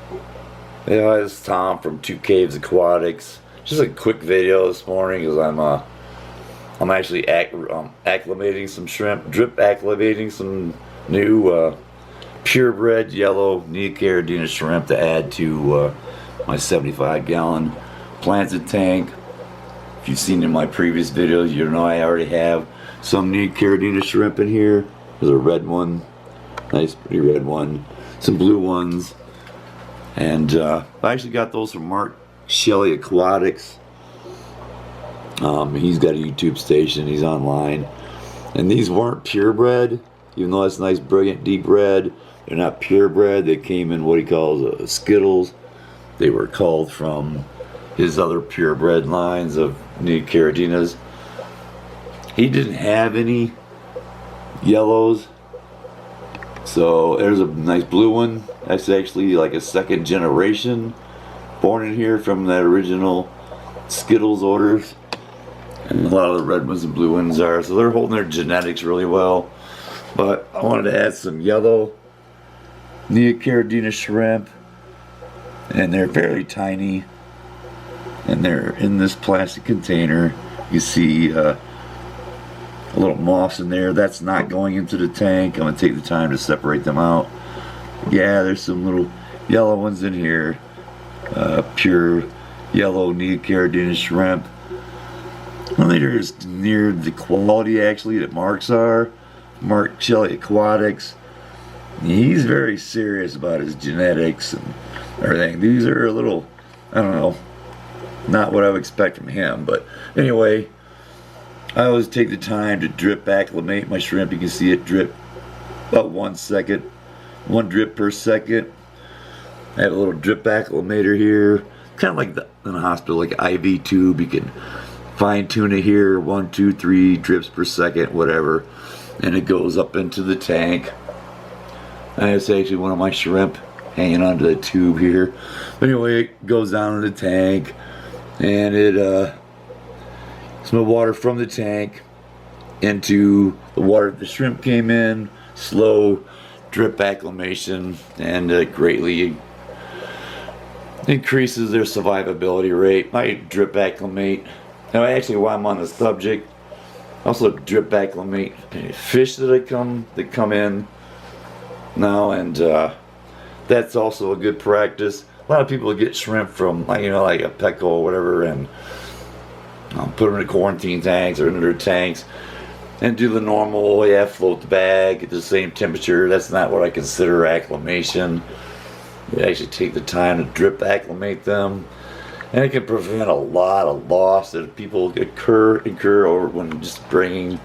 Yeah, it's Tom from Two Caves Aquatics. Just a quick video this morning because I'm actually acclimating some shrimp, drip acclimating some new purebred yellow neocaridina shrimp to add to my 75-gallon planted tank. If you've seen in my previous videos, you know I already have some neocaridina shrimp in here. There's a red one, nice pretty red one, some blue ones. And I actually got those from Mark Shelley Aquatics. He's got a YouTube station. He's online. And these weren't purebred, even though that's nice, brilliant, deep red. They're not purebred. They came in what he calls Skittles. They were culled from his other purebred lines of neocardinas. He didn't have any yellows. So there's a nice blue one. That's actually like a second generation born in here from that original Skittles orders. And a lot of the red ones and blue ones are. So they're holding their genetics really well. But I wanted to add some yellow neocaridina shrimp. And they're fairly tiny. And they're in this plastic container. You see a little moss in there. That's not going into the tank. I'm going to take the time to separate them out. Yeah, there's some little yellow ones in here. Pure yellow neocaridina shrimp. I think they're as near the quality actually that Mark's are. Mark Shelley Aquatics. He's very serious about his genetics and everything. These are a little, I don't know, not what I would expect from him. But anyway, I always take the time to drip acclimate my shrimp. You can see it drip about 1 second, 1 drip per second. I have a little drip acclimator here, kind of like in a hospital, like an IV tube. You can fine tune it here, 1, 2, 3 drips per second, whatever, and it goes up into the tank. And it's actually one of my shrimp hanging onto the tube here. But anyway, it goes down in the tank, and it some water from the tank into the water the shrimp came in. Slow drip acclimation, and it greatly increases their survivability rate. I drip acclimate. Now, actually, while I'm on the subject, I also drip acclimate fish that come in now, and that's also a good practice. A lot of people get shrimp from, like a Petco or whatever, and put them in quarantine tanks or into their tanks and do the normal, float the bag at the same temperature. That's not what I consider acclimation. You actually take the time to drip acclimate them, and it can prevent a lot of loss that people incur over when just bringing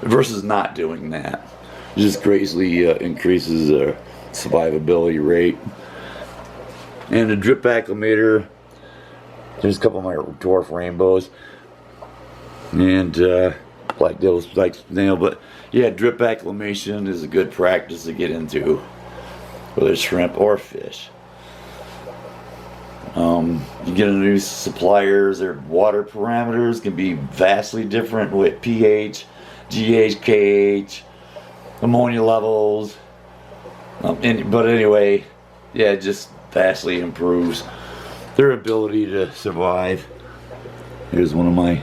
versus not doing that. It just greatly increases their survivability rate. And the drip acclimator, there's a couple of my dwarf rainbows and black devil's black snail, but yeah, drip acclimation is a good practice to get into, whether it's shrimp or fish. You get into new suppliers, their water parameters can be vastly different with pH, GH, KH, ammonia levels. But anyway, yeah, it just vastly improves their ability to survive. Here's one of my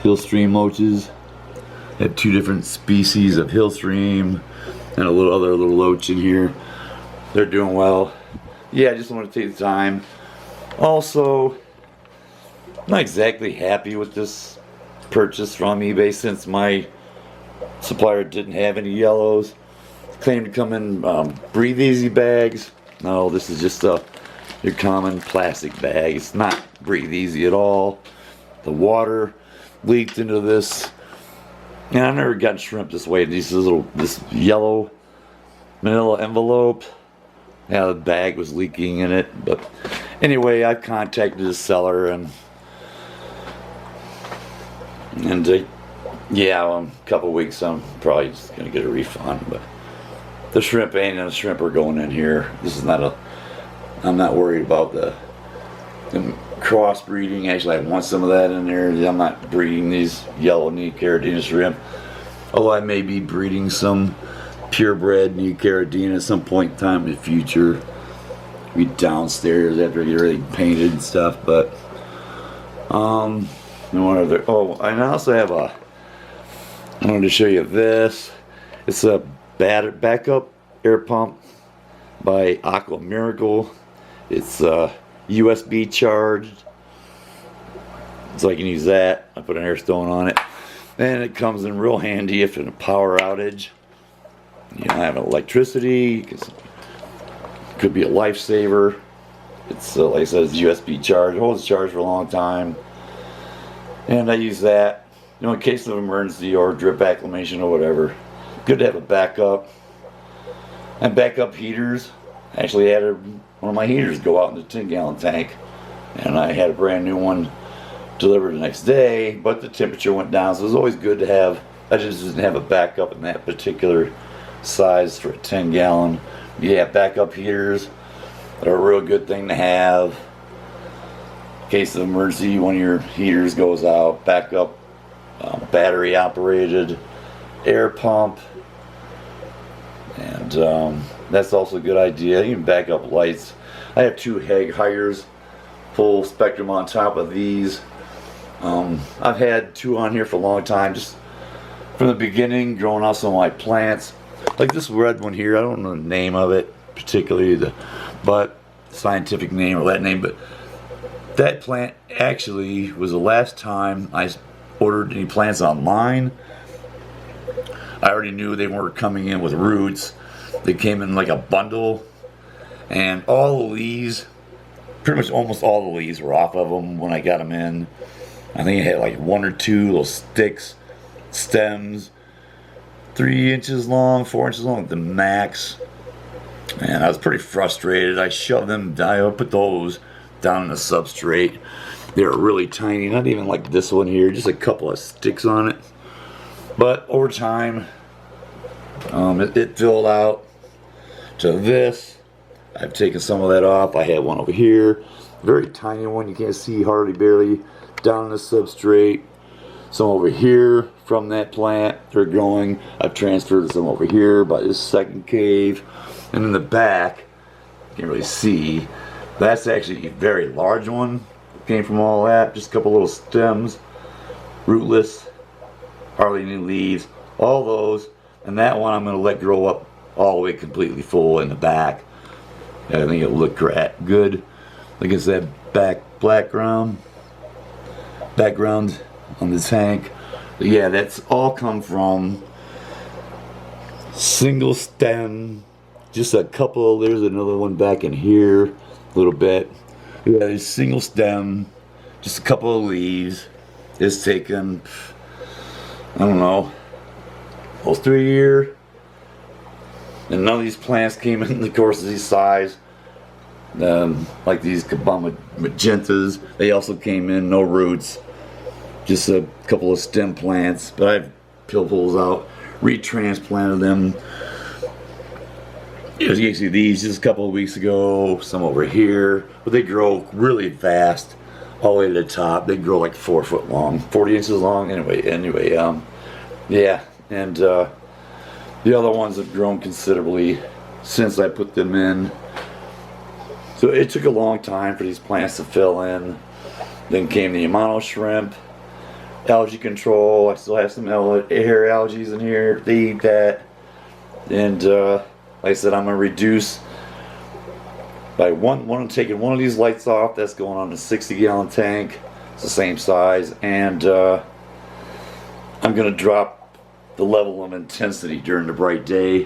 hillstream loaches. I have 2 different species of hillstream and a other little loach in here. They're doing well. Yeah, I just want to take the time. Also, I'm not exactly happy with this purchase from eBay since my supplier didn't have any yellows. Claimed to come in Breathe Easy bags. No, this is just your common plastic bag. It's not Breathe Easy at all. The water leaked into this, and I've never gotten shrimp this way. This yellow manila envelope. Yeah, the bag was leaking in it. But anyway, I contacted the seller, and yeah, in a couple of weeks I'm probably just gonna get a refund. But the shrimp and the shrimp are going in here. This is not I'm not worried about the crossbreeding. Actually, I want some of that in there. I'm not breeding these yellow neocaridina shrimp. Although I may be breeding some purebred neocaridina at some point in time in the future. be downstairs after I get ready painted and stuff. But and what other? Oh, and I also have a. I wanted to show you this. It's a backup air pump by Miracle. It's USB charged, so I can use that. I put an air stone on it, and it comes in real handy if in a power outage. You don't have electricity. It could be a lifesaver. It's like I said, it's USB charged. It holds charged for a long time, and I use that, you know, in case of emergency or drip acclimation or whatever. Good to have a backup. And backup heaters. I actually had one of my heaters go out in the 10-gallon tank, and I had a brand new one delivered the next day, but the temperature went down, so it's always good to have. I just didn't have a backup in that particular size for a 10-gallon. Yeah, backup heaters are a real good thing to have in case of emergency. One of your heaters goes out. Backup battery operated air pump, and that's also a good idea. You can back up lights. I have two Hagers full spectrum on top of these. I've had two on here for a long time, just from the beginning, growing out some of my plants. Like this red one here, I don't know the name of it particularly, but scientific name or that name, but that plant actually was the last time I ordered any plants online. I already knew they weren't coming in with roots. They came in like a bundle, and all the leaves, pretty much almost all the leaves were off of them when I got them in. I think it had like one or two little sticks, stems, 3 inches long, 4 inches long, the max. And I was pretty frustrated. I shoved them down, I put those down in the substrate. They were really tiny, not even like this one here, just a couple of sticks on it. But over time, it filled out to this. I've taken some of that off. I had one over here, very tiny one, you can't see hardly barely, down in the substrate. Some over here from that plant, they're growing. I've transferred some over here by this second cave. And in the back, you can't really see, that's actually a very large one. Came from all that, just a couple little stems, rootless, hardly any leaves, all those. And that one I'm going to let grow up all the way completely full in the back. I think it'll look good. Like I said, background on the tank. But yeah, that's all come from single stem. Just a couple. There's another one back in here, a little bit. Yeah, there's single stem, just a couple of leaves. It's taken, I don't know, almost 3 years. And none of these plants came in the course of these size. Like these Kabama magentas, they also came in, no roots. Just a couple of stem plants, but I've peeled holes out, retransplanted them. You can see these just a couple of weeks ago, some over here, but they grow really fast, all the way to the top. They grow like 4 foot long, 40 inches long. Anyway, yeah, and the other ones have grown considerably since I put them in. So it took a long time for these plants to fill in. Then came the Amano shrimp, algae control. I still have some hair algae in here. They eat that, and like I said, I'm gonna reduce by I'm taking one of these lights off. That's going on a 60-gallon tank. It's the same size, and I'm gonna drop the level of intensity during the bright day.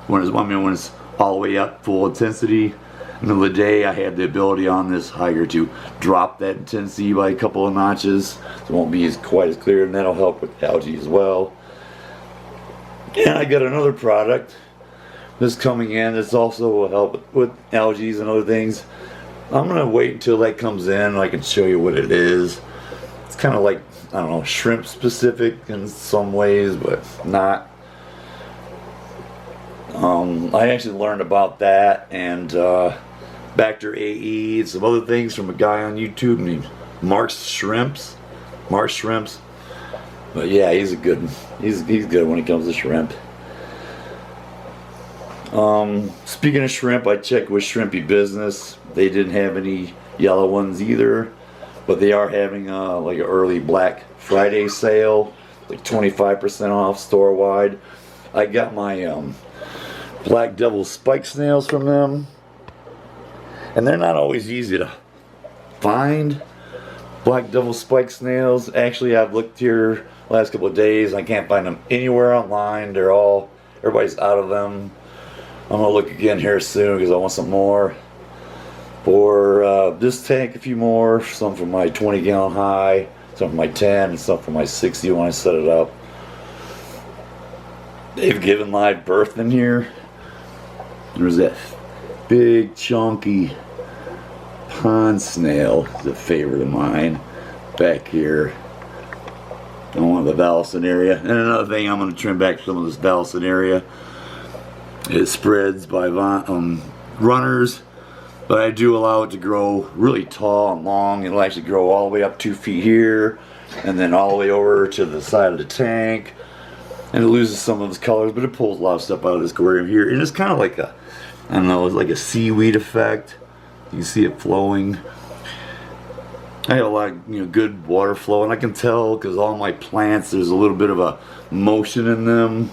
When it's all the way up full intensity. In the middle of the day, I have the ability on this Higer to drop that intensity by a couple of notches, so it won't be quite as clear, and that'll help with algae as well. And I got another product that's coming in that's also will help with algae and other things. I'm gonna wait until that comes in and I can show you what it is. It's kind of like, I don't know, shrimp specific in some ways, but not. I actually learned about that and Bacter AE and some other things from a guy on YouTube named Mark's Shrimps. But yeah, he's good when it comes to shrimp. Speaking of shrimp, I checked with Shrimpy Business. They didn't have any yellow ones either, but they are having like an early Black Friday sale, like 25% off store wide. I got my Black Devil spike snails from them, and they're not always easy to find. Black Devil spike snails. Actually, I've looked here last couple of days. I can't find them anywhere online. Everybody's out of them. I'm gonna look again here soon because I want some more. For this tank, a few more. Some for my 20-gallon high, some for my 10, and some for my 60 when I set it up. They've given live birth in here. There's that big chunky pond snail, is a favorite of mine, back here on one of the Valison area. And another thing, I'm going to trim back some of this Valison area. It spreads by runners, but I do allow it to grow really tall and long. It'll actually grow all the way up 2 feet here, and then all the way over to the side of the tank. And it loses some of its colors, but it pulls a lot of stuff out of this aquarium here. And it's kind of like a, I don't know, it's like a seaweed effect. You can see it flowing. I have a lot of good water flow, and I can tell because all my plants, there's a little bit of a motion in them.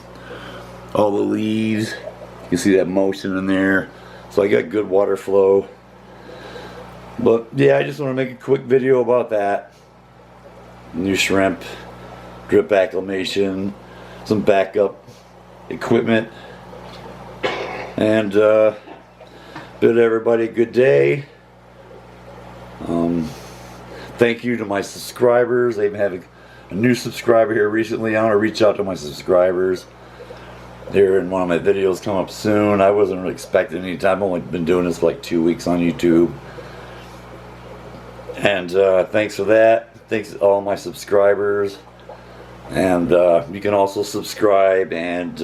All the leaves, you can see that motion in there. So I got good water flow. But yeah, I just want to make a quick video about that. New shrimp, drip acclimation, some backup equipment, and bid everybody a good day. Thank you to my subscribers. They've had a new subscriber here recently. I want to reach out to my subscribers. They're in one of my videos coming up soon. I wasn't really expecting any time. I've only been doing this for like 2 weeks on YouTube. And thanks for that. Thanks to all my subscribers. And you can also subscribe and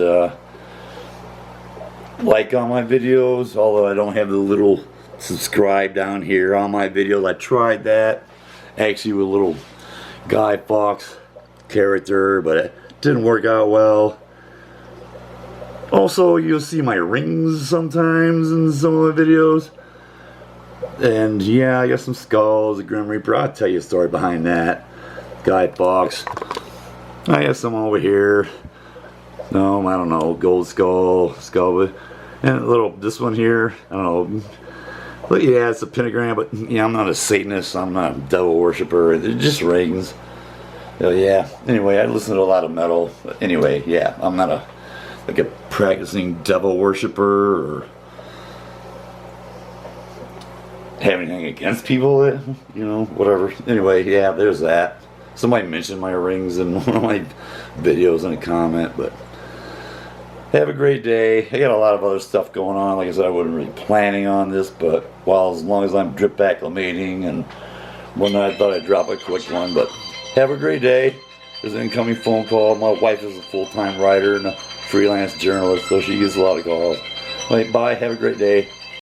like on my videos, although I don't have the little subscribe down here on my videos. I tried that actually with a little Guy Fawkes character, but it didn't work out well. Also, you'll see my rings sometimes in some of the videos. And yeah, I got some skulls, a Grim Reaper. I'll tell you a story behind that. Guy Fawkes. I have some over here. No, I don't know. Gold skull, and a little, this one here, I don't know. But yeah, it's a pentagram, but yeah, I'm not a Satanist. I'm not a devil worshiper. It just rings. So yeah, anyway, I listen to a lot of metal. But anyway, yeah, I'm not a practicing devil worshiper or have anything against people that, whatever. Anyway, yeah, there's that. Somebody mentioned my rings in one of my videos in a comment, but have a great day. I got a lot of other stuff going on. Like I said, I wasn't really planning on this, but as long as I'm drip acclimating and whatnot, I thought I'd drop a quick one. But have a great day. There's an incoming phone call. My wife is a full-time writer and a freelance journalist, so she gets a lot of calls. Bye. Have a great day.